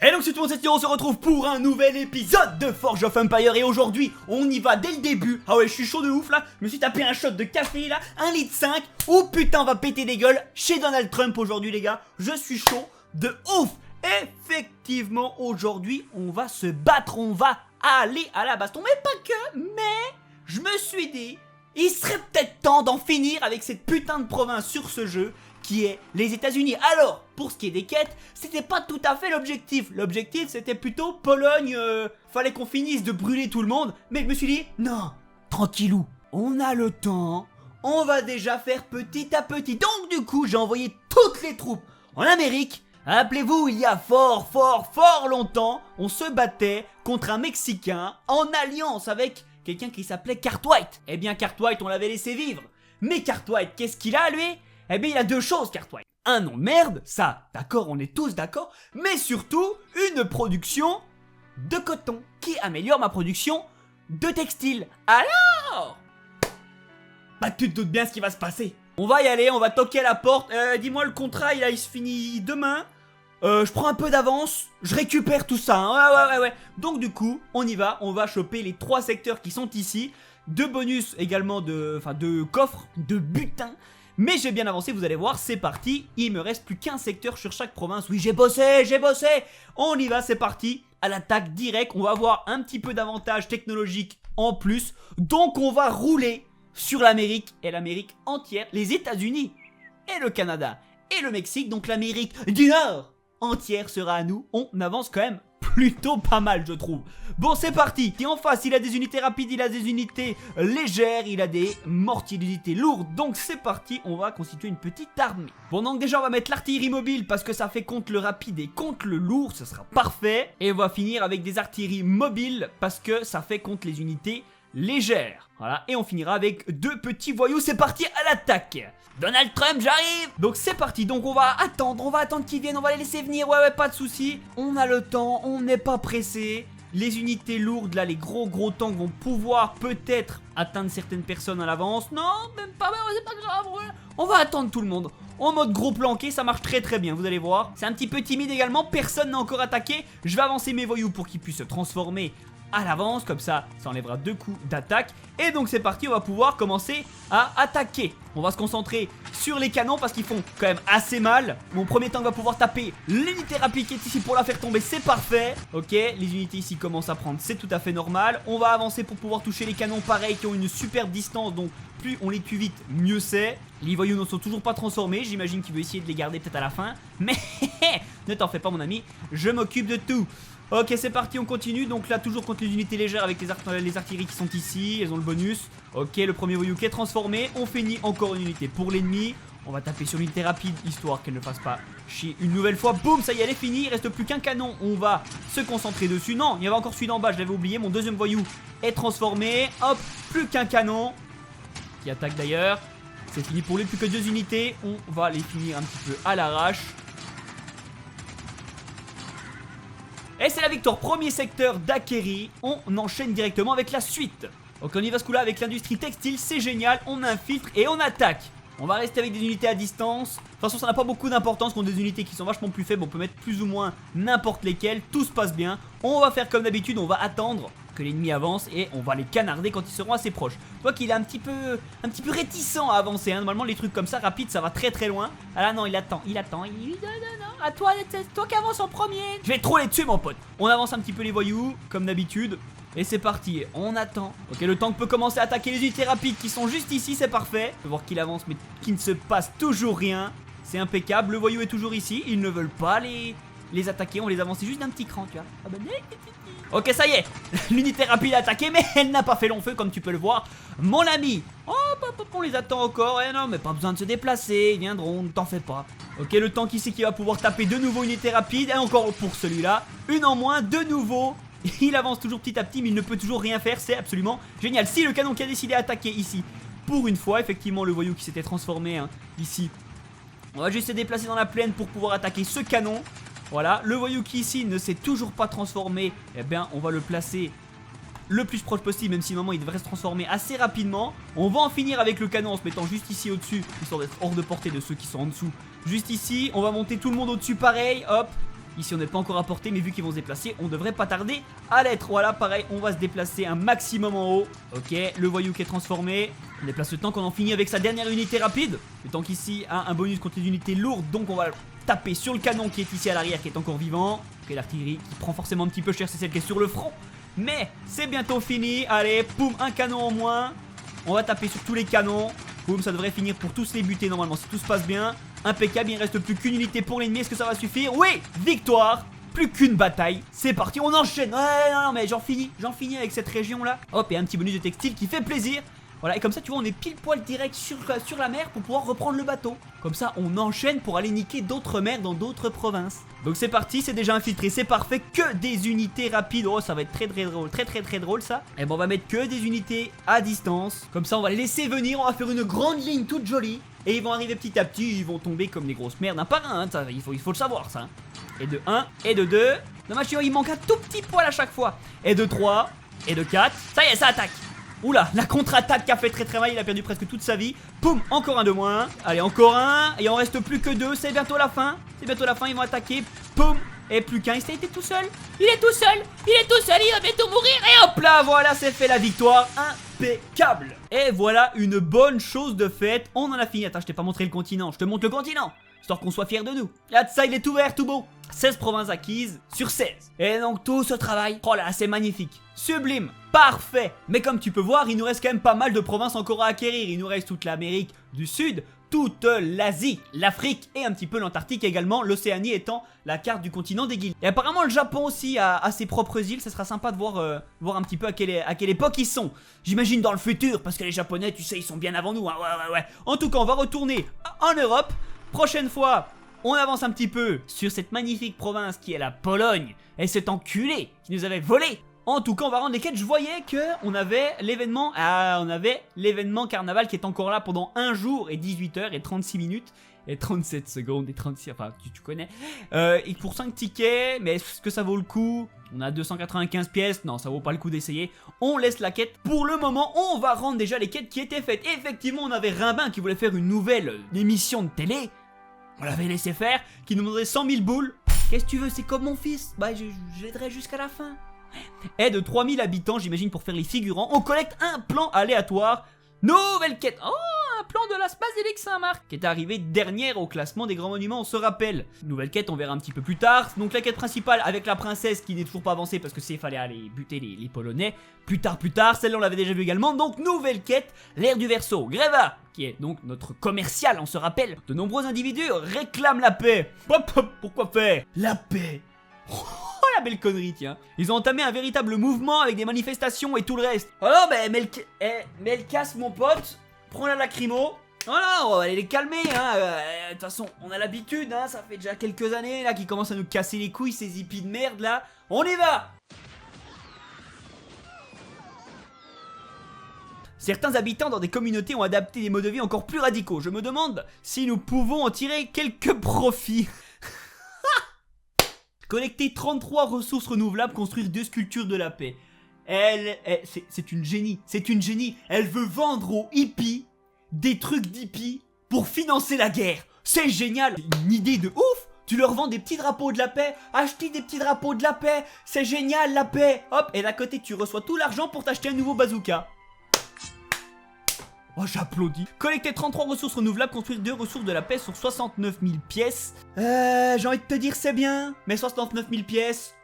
Et donc c'est tout le monde, c'est Tiro, on se retrouve pour un nouvel épisode de Forge of Empire. Et aujourd'hui on y va dès le début. Ah ouais, je suis chaud de ouf là. Je me suis tapé un shot de café là, 1,5 litre. Oh putain, on va péter des gueules chez Donald Trump aujourd'hui les gars. Je suis chaud de ouf. Effectivement aujourd'hui on va se battre, on va aller à la baston. Mais pas que, mais je me suis dit, il serait peut-être temps d'en finir avec cette putain de province sur ce jeu qui est les États-Unis. Alors, pour ce qui est des quêtes, c'était pas tout à fait l'objectif. L'objectif, c'était plutôt Pologne, fallait qu'on finisse de brûler tout le monde. Mais je me suis dit, non, tranquillou, on a le temps, on va déjà faire petit à petit. Donc du coup, j'ai envoyé toutes les troupes en Amérique. Rappelez-vous, il y a fort longtemps, on se battait contre un Mexicain en alliance avec quelqu'un qui s'appelait Cartwright. Eh bien, Cartwright, on l'avait laissé vivre. Mais Cartwright, qu'est-ce qu'il a, lui ? Eh bien, il a deux choses, Cartwright. Un nom de merde, ça, d'accord, on est tous d'accord. Mais surtout, une production de coton qui améliore ma production de textile. Alors, bah, tu te doutes bien ce qui va se passer. On va y aller, on va toquer à la porte. Dis-moi, le contrat, il se finit demain. Je prends un peu d'avance, je récupère tout ça, hein. Ouais. Donc du coup, on y va, on va choper les 3 secteurs qui sont ici. 2 bonus également de coffres, de butin. Mais j'ai bien avancé, vous allez voir, c'est parti. Il me reste plus qu'un secteur sur chaque province. Oui, j'ai bossé. On y va, c'est parti. À l'attaque directe, on va avoir un petit peu d'avantage technologique en plus. Donc on va rouler sur l'Amérique et l'Amérique entière, les États-Unis et le Canada et le Mexique. Donc l'Amérique du Nord entière sera à nous. On avance quand même plutôt pas mal, je trouve. Bon, c'est parti. Et en face, il a des unités rapides, il a des unités légères, il a des mortiers d'unités lourdes. Donc c'est parti, on va constituer une petite armée. Bon, donc déjà on va mettre l'artillerie mobile parce que ça fait contre le rapide et contre le lourd, ça sera parfait. Et on va finir avec des artilleries mobiles parce que ça fait contre les unités légères. Voilà, et on finira avec 2 petits voyous. C'est parti, à l'attaque. Donald Trump, j'arrive. Donc c'est parti, donc on va attendre qu'ils viennent, on va les laisser venir, ouais, pas de soucis. On a le temps, on n'est pas pressé. Les unités lourdes, là, les gros tanks vont pouvoir peut-être atteindre certaines personnes à l'avance. Non, même pas, mais c'est pas grave, ouais. On va attendre tout le monde. En mode gros planqué, ça marche très bien, vous allez voir. C'est un petit peu timide également, personne n'a encore attaqué. Je vais avancer mes voyous pour qu'ils puissent se transformer à l'avance, comme ça enlèvera 2 coups d'attaque. Et donc c'est parti, on va pouvoir commencer à attaquer. On va se concentrer sur les canons parce qu'ils font quand même assez mal. Mon premier tank va pouvoir taper l'unité rapide qui est ici pour la faire tomber, c'est parfait. Ok, les unités ici commencent à prendre, c'est tout à fait normal. On va avancer pour pouvoir toucher les canons pareil qui ont une superbe distance, donc plus on les tue vite, mieux c'est. Les voyous ne sont toujours pas transformés, j'imagine qu'il veut essayer de les garder peut-être à la fin. Mais ne t'en fais pas mon ami, je m'occupe de tout. Ok, c'est parti, on continue. Donc là, toujours contre les unités légères avec les artilleries qui sont ici. Elles ont le bonus. Ok, le premier voyou qui est transformé. On finit encore une unité pour l'ennemi. On va taper sur l'unité rapide, histoire qu'elle ne fasse pas chier une nouvelle fois. Boum, ça y est, elle est finie. Il reste plus qu'un canon. On va se concentrer dessus. Non, il y avait encore celui d'en bas, je l'avais oublié. Mon deuxième voyou est transformé. Hop, plus qu'un canon. Qui attaque d'ailleurs. C'est fini pour lui, plus que 2 unités. On va les finir un petit peu à l'arrache. Et c'est la victoire, premier secteur d'acquéri. On enchaîne directement avec la suite. Donc on y va ce coup là avec l'industrie textile, c'est génial. On infiltre et on attaque. On va rester avec des unités à distance. De toute façon ça n'a pas beaucoup d'importance contre des unités qui sont vachement plus faibles. On peut mettre plus ou moins n'importe lesquelles, tout se passe bien. On va faire comme d'habitude, on va attendre que l'ennemi avance et on va les canarder quand ils seront assez proches. Tu vois qu'il est un petit peu réticent à avancer, hein. Normalement les trucs comme ça rapides ça va très loin. Ah là non, il attend. Non, à toi, c'est toi qui avance en premier. Je vais trop les dessus mon pote. On avance un petit peu les voyous comme d'habitude. Et c'est parti, on attend. Ok, le tank peut commencer à attaquer les unités rapides qui sont juste ici, c'est parfait. On peut voir qu'il avance mais qu'il ne se passe toujours rien. C'est impeccable, le voyou est toujours ici. Ils ne veulent pas les attaquer, on les avance juste d'un petit cran, tu vois. Ah bah, ok, ça y est, l'unité rapide a attaqué, mais elle n'a pas fait long feu comme tu peux le voir, mon ami. Oh, on les attend encore. Eh non, mais pas besoin de se déplacer, ils viendront, ne t'en fais pas. Ok, le tank ici qui va pouvoir taper de nouveau une unité rapide. Et encore pour celui-là, une en moins, de nouveau. Il avance toujours petit à petit, mais il ne peut toujours rien faire, c'est absolument génial. Si le canon qui a décidé d'attaquer ici, pour une fois, effectivement le voyou qui s'était transformé ici. On va juste se déplacer dans la plaine pour pouvoir attaquer ce canon. Voilà, le voyou qui ici ne s'est toujours pas transformé, eh bien on va le placer le plus proche possible, même si normalement il devrait se transformer assez rapidement. On va en finir avec le canon en se mettant juste ici au-dessus, histoire d'être hors de portée de ceux qui sont en dessous. Juste ici, on va monter tout le monde au-dessus pareil, hop. Ici on n'est pas encore à portée, mais vu qu'ils vont se déplacer, on devrait pas tarder à l'être. Voilà, pareil, on va se déplacer un maximum en haut. Ok, le voyou qui est transformé. On déplace le tank, on en finit avec sa dernière unité rapide. Le tank ici a un bonus contre les unités lourdes, donc on va taper sur le canon qui est ici à l'arrière, qui est encore vivant. Ok, l'artillerie qui prend forcément un petit peu cher, c'est celle qui est sur le front. Mais c'est bientôt fini. Allez, poum, un canon en moins. On va taper sur tous les canons. Boum, ça devrait finir pour tous les buter normalement si tout se passe bien. Impeccable, il ne reste plus qu'une unité pour l'ennemi. Est-ce que ça va suffire? Oui, victoire. Plus qu'une bataille. C'est parti, on enchaîne. Ouais, non, mais j'en finis avec cette région là. Hop, et un petit bonus de textile qui fait plaisir. Voilà, et comme ça tu vois on est pile poil direct sur la mer pour pouvoir reprendre le bateau. Comme ça on enchaîne pour aller niquer d'autres mers dans d'autres provinces. Donc c'est parti, c'est déjà infiltré, c'est parfait. Que des unités rapides, oh ça va être très drôle, très drôle ça. Et bon on va mettre que des unités à distance. Comme ça on va les laisser venir, on va faire une grande ligne toute jolie. Et ils vont arriver petit à petit, ils vont tomber comme des grosses merdes un par un, hein, ça, il faut le savoir ça. Et de 1, et de 2. Dommage il manque un tout petit poil à chaque fois. Et de 3, et de 4. Ça y est, ça attaque. Oula, la contre-attaque qui a fait très mal, il a perdu presque toute sa vie. Poum, encore un de moins. Allez, encore un. Et il en reste plus que 2, c'est bientôt la fin. Ils vont attaquer. Poum, et plus qu'un. Il était tout seul. Il est tout seul, il va bientôt mourir. Et hop là, voilà, c'est fait la victoire. Impeccable. Et voilà une bonne chose de faite. On en a fini. Attends, je t'ai pas montré le continent. Je te montre le continent, histoire qu'on soit fiers de nous. Là, ça, il est ouvert, tout beau. 16 provinces acquises sur 16. Et donc tout ce travail, oh là, c'est magnifique. Sublime, parfait. Mais comme tu peux voir, il nous reste quand même pas mal de provinces encore à acquérir. Il nous reste toute l'Amérique du Sud, toute l'Asie, l'Afrique et un petit peu l'Antarctique également, l'Océanie étant la carte du continent des guildes. Et apparemment le Japon aussi a ses propres îles, ça sera sympa de voir un petit peu à quelle époque ils sont. J'imagine dans le futur, parce que les Japonais, tu sais, ils sont bien avant nous, hein. Ouais. En tout cas, on va retourner en Europe. Prochaine fois, on avance un petit peu sur cette magnifique province qui est la Pologne et cet enculé qui nous avait volé. En tout cas, on va rendre les quêtes. Je voyais que on avait l'événement carnaval qui est encore là pendant 1 jour et 18h et 36 minutes et 37 secondes et 36, enfin tu connais. Et pour 5 tickets, mais est-ce que ça vaut le coup? On a 295 pièces, non ça vaut pas le coup d'essayer. On laisse la quête. Pour le moment, on va rendre déjà les quêtes qui étaient faites. Et effectivement, on avait Rimbin qui voulait faire une nouvelle émission de télé. On l'avait laissé faire, qui nous demandait 100 000 boules. Qu'est-ce que tu veux, c'est comme mon fils. Bah je l'aiderai jusqu'à la fin. Et de 3000 habitants, j'imagine, pour faire les figurants. On collecte un plan aléatoire. Nouvelle quête. Oh, un plan de la basilique Saint-Marc qui est arrivé dernière au classement des grands monuments, on se rappelle. Nouvelle quête, on verra un petit peu plus tard. Donc la quête principale avec la princesse qui n'est toujours pas avancée parce que c'est fallait aller buter les Polonais. Plus tard, celle-là on l'avait déjà vu également. Donc nouvelle quête, l'ère du Verseau. Greva, qui est donc notre commercial, on se rappelle. De nombreux individus réclament la paix. Pourquoi faire la paix? Oh la belle connerie, tiens. Ils ont entamé un véritable mouvement avec des manifestations et tout le reste. Oh non, Melcasse mon pote, prends la lacrymo. Oh non, on va aller les calmer, hein. De toute façon, on a l'habitude, hein. Ça fait déjà quelques années là qu'ils commencent à nous casser les couilles, ces hippies de merde là. On y va. Certains habitants dans des communautés ont adapté des modes de vie encore plus radicaux. Je me demande si nous pouvons en tirer quelques profits. Collecter 33 ressources renouvelables, construire 2 sculptures de la paix. C'est une génie, Elle veut vendre aux hippies des trucs d'hippies pour financer la guerre. C'est génial, une idée de ouf. Tu leur vends des petits drapeaux de la paix, achetez des petits drapeaux de la paix. C'est génial la paix. Hop, et d'à côté tu reçois tout l'argent pour t'acheter un nouveau bazooka. Oh, j'applaudis. Collecter 33 ressources renouvelables, construire 2 ressources de la paix sur 69 000 pièces. J'ai envie de te dire c'est bien, mais 69 000 pièces,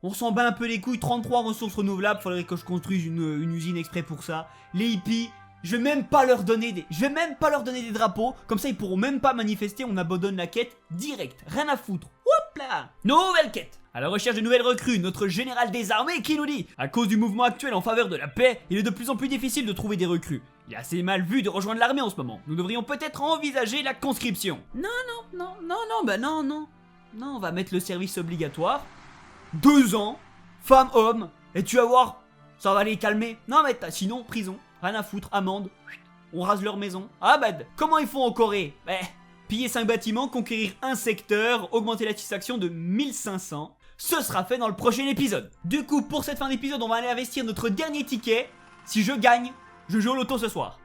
on s'en bat un peu les couilles. 33 ressources renouvelables, faudrait que je construise une usine exprès pour ça. Les hippies, je vais même pas leur donner des drapeaux, comme ça ils pourront même pas manifester, on abandonne la quête direct, rien à foutre. Hop là. Nouvelle quête. À la recherche de nouvelles recrues, notre général des armées qui nous dit: à cause du mouvement actuel en faveur de la paix, il est de plus en plus difficile de trouver des recrues. Il est assez mal vu de rejoindre l'armée en ce moment. Nous devrions peut-être envisager la conscription. Non, on va mettre le service obligatoire. 2 ans, femme, homme, et tu vas voir, ça va les calmer. Non mais sinon, prison, rien à foutre, amende, on rase leur maison. Ah bah, comment ils font en Corée? Piller 5 bâtiments, conquérir un secteur, augmenter la satisfaction de 1500. Ce sera fait dans le prochain épisode. Du coup, pour cette fin d'épisode, on va aller investir notre dernier ticket. Si je gagne, je joue au loto ce soir.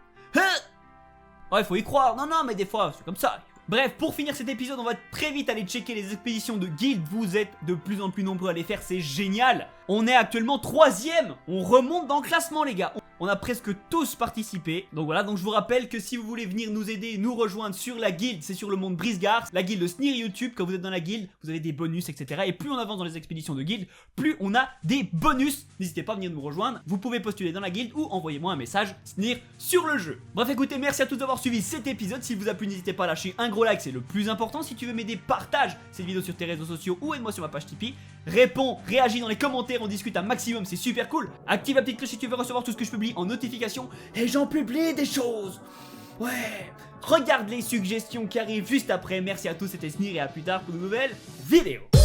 Ouais, faut y croire. Non, mais des fois, c'est comme ça. Bref, pour finir cet épisode, on va très vite aller checker les expéditions de guild. Vous êtes de plus en plus nombreux à les faire, c'est génial. On est actuellement 3ème. On remonte dans le classement les gars. On a presque tous participé. Donc voilà, donc je vous rappelle que si vous voulez venir nous aider, nous rejoindre sur la guilde, c'est sur le monde Brisgard, la guilde de Snir YouTube. Quand vous êtes dans la guilde, vous avez des bonus, etc. Et plus on avance dans les expéditions de guilde, plus on a des bonus. N'hésitez pas à venir nous rejoindre. Vous pouvez postuler dans la guilde ou envoyez-moi un message Snir sur le jeu. Bref, écoutez, merci à tous d'avoir suivi cet épisode. S'il vous a plu, n'hésitez pas à lâcher un gros like, c'est le plus important. Si tu veux m'aider, partage cette vidéo sur tes réseaux sociaux ou aide-moi sur ma page Tipeee. Réponds, réagis dans les commentaires, on discute un maximum, c'est super cool. Active la petite cloche si tu veux recevoir tout ce que je publie en notification. Et j'en publie des choses. Ouais. Regarde les suggestions qui arrivent juste après. Merci à tous, c'était Snir et à plus tard pour de nouvelles vidéos.